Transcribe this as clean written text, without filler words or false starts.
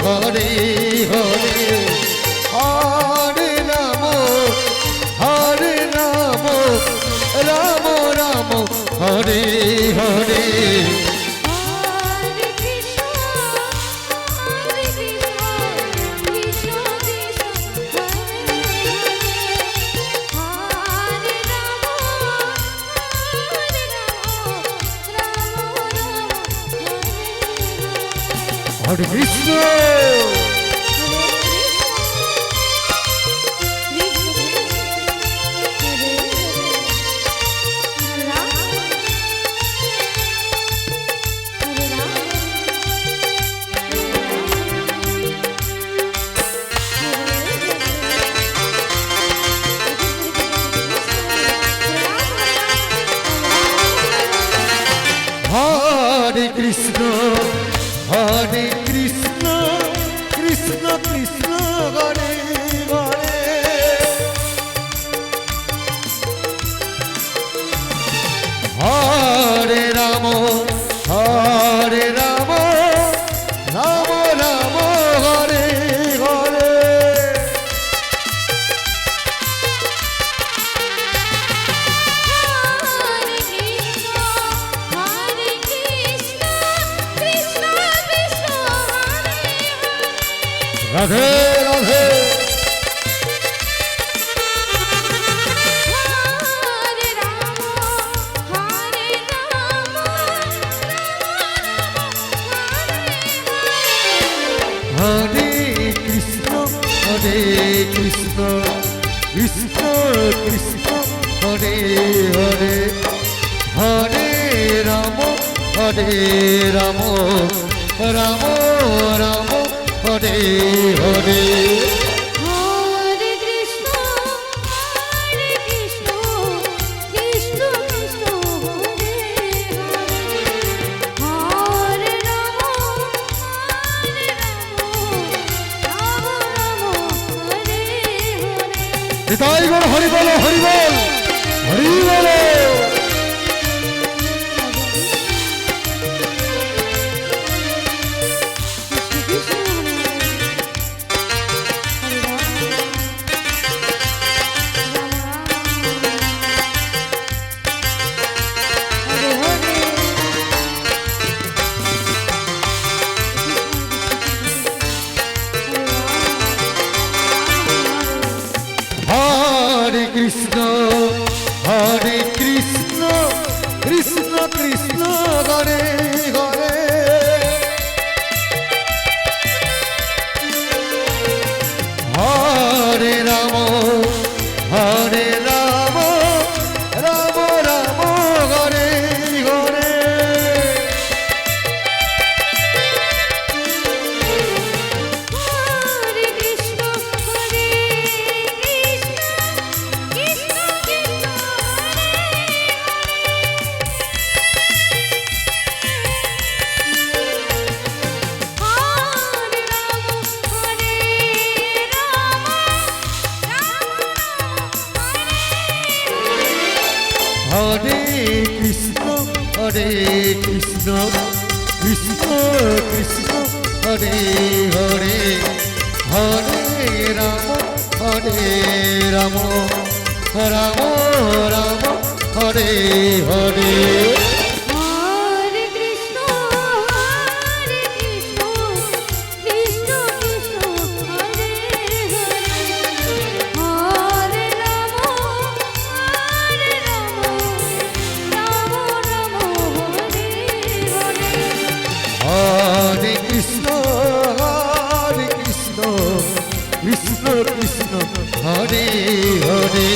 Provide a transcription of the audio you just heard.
হরে হরে হরে রাম রাম রাম হরে হরে হরে কৃষ্ণ হরে কৃষ্ণ হরে কৃষ্ণ কৃষ্ণ কৃষ্ণ হরে হরে হরে রাম রাম রাম হরে হরে রাধে রাধে হরে কৃষ্ণ কৃষ্ণ কৃষ্ণ হরে হরে হরে রাম রাম রাম রাম হরে হরে হরে কৃষ্ণ কৃষ্ণ কৃষ্ণ হরে হরে রাম রাম হরে হরে তাই বলো হরি বলো হরি বল হরি বলো হরে কৃষ্ণ কৃষ্ণ কৃষ্ণ হরে হরে হরে রাম রাম রাম রাম হরে হরে হরে কৃষ্ণ কৃষ্ণ কৃষ্ণ হরে হরে কৃষ্ণ কৃষ্ণ কৃষ্ণ হরে হরে হরে রাম রাম রাম রাম হরে হরে হরে কৃষ্ণ কৃষ্ণ কৃষ্ণ হরে হরে হরে রাম রাম হরে হরে হরে কৃষ্ণ কৃষ্ণ কৃষ্ণ হরে হরে